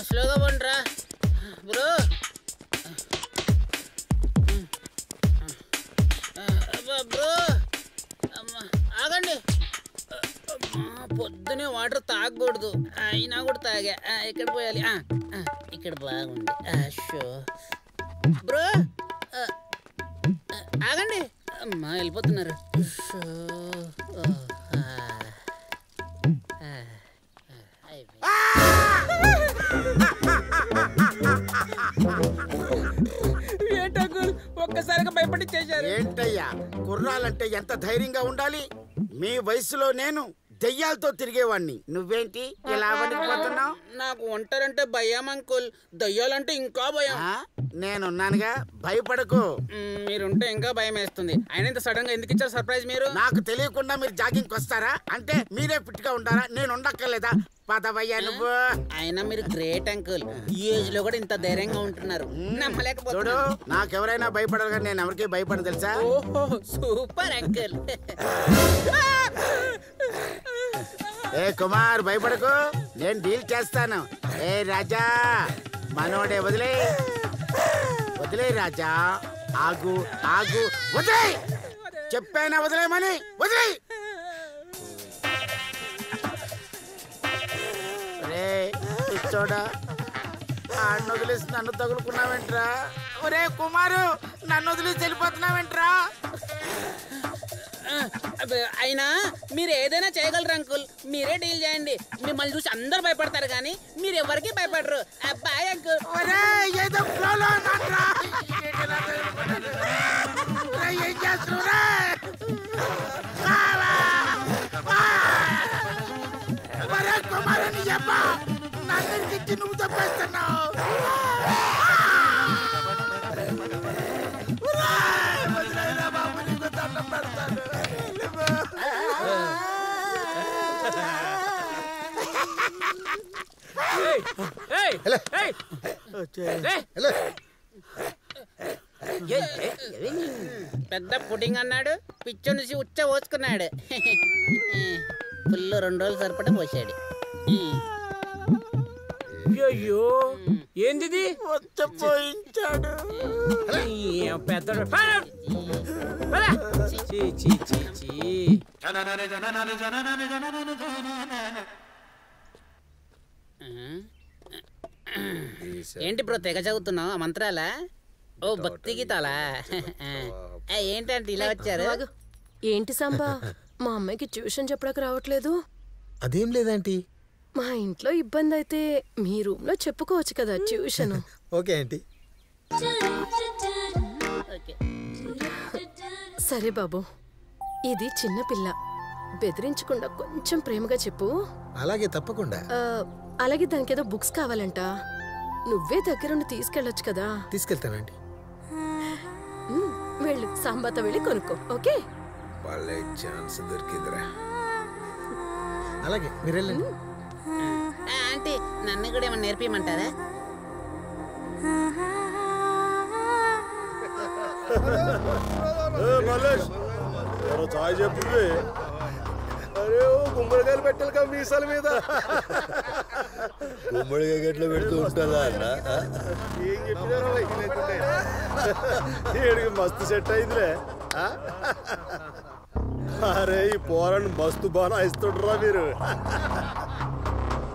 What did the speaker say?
స్లోగా పోండ్రా bro. Bro ఆగండి. పొద్దునే వాటర్ తాగకూడదు, అయినా కూడా తాగా. ఎక్కడ పోయాలి? ఇక్కడ బాగుంది. షో బ్రో ఆగండి. అమ్మా వెళ్ళిపోతున్నారు. ఒక్కసారిగా భయపడిచ్చేశారు. ఏంటయ్యా కుర్రాలంటే ఎంత ధైర్యంగా ఉండాలి? మీ వయసులో నేను దెయ్యాలతో తిరిగేవాడిని, నువ్వేంటి ఇలా వణికిపోతున్నావు? నాకు ఒంటరంటే భయం అంకుల్, దయ్యాలంటే ఇంకా భయం. నేనున్నానుగా, భయపడకు. మీరుంటే ఇంకా భయం వేస్తుంది. అయినా ఇంత సడన్ గా ఎందుకు ఇచ్చారు సర్ప్రైజ్? మీరు నాకు తెలియకుండా మీరు జాగింగ్ వస్తారా? అంటే మీరే ఫిట్ గా ఉంటారా? నేను ఉండక్కర్లేదా? పదవయ్యా నువ్వు. అయినా మీరు గ్రేట్ అంకుల్, ఈ ఏజ్ లో కూడా ఇంత ధైర్యంగా ఉంటున్నారు. చూడు, నాకెవరైనా భయపడాలి కానీ నేను ఎవరికి భయపడను తెలుసా? ఓహో సూపర్ అంకుల్. ఏ కుమార్ భయపడకు, నేను డీల్ చేస్తాను. ఏ రాజా మనోడే, వదిలే వదిలే రాజా. ఆగు ఆగు, వదిలే చెప్పానా, వదిలేమని. వదిలే. రే పిచ్చోడా, ఆడిని వదిలేసి నన్ను తగులుకున్నావేంట్రా? ఒరే కుమారు, నన్ను వదిలేసి వెళ్ళిపోతున్నావేంట్రా? అయినా మీరు ఏదైనా చేయగలరు అంకుల్, మీరే డీల్ చేయండి. మిమ్మల్ని చూసి అందరు భయపడతారు కానీ మీరు ఎవరికి భయపడరు. Bye uncle. ఏదో ఫ్లోలో ఏం చేస్తున్నా? కుమారుని చెప్ప నన్నరికి నువ్వు తప్పేస్తున్నావు. పెద్ద పుడింగ్ అన్నాడు, పిచ్చు నుంచి ఉచ్చ పోసుకున్నాడు. ఫుల్ 2 రోజులు సరిపడా పోసాడు. అయ్యో ఏంది పోయించాడు పెద్ద. ఏంటి బ్రో తెగ చదువుతున్నావు ఆ మంత్రాలా? ఓ భక్తి గీతాలా? ఏంటంటే ఇలా వచ్చారు? ఏంటి సంబా, మా అమ్మాయికి ట్యూషన్ చెప్పడానికి రావట్లేదు? అదేం లేదంటీ, మా ఇంట్లో ఇబ్బంది అయితే మీ రూమ్ లో చెప్పుకోవచ్చు కదా ట్యూషన్. Okay aunty. సరే బాబు, ఇది చిన్న పిల్ల, బెదిరించకుండా కొంచెం ప్రేమగా చెప్పు. అలాగే, తప్పకుండా. అలాగే దానికి ఏదో బుక్స్ కావాలంట, నువ్వే దగ్గరుండి తీసుకెళ్ళొచ్చు కదా? తీసుకెళ్తానండి. వెళ్ళు, సాంబాతో వెళ్ళి కొనుక్కో. ఓకే, వాళ్ళే ఛాన్స్ దొరికిందిరా. అలాగే మీరు వెళ్ళండి. ఆంటీ నన్ను కూడా ఏమన్నా నేర్పియమంటారా? చాయ్ చెప్తుంది. అరే గుమ్మడికాయలు పెట్టాలి కదా మీసాల మీద. గుమ్మడికాయ గట్ల పెడుతూ ఉంటుందా అన్న? ఏం చెప్పినారో ఏడికి మస్తు సెట్ అయిందిలే. అరే ఈ పోరాన్ని మస్తు బాగా ఇస్తుండ్రా మీరు.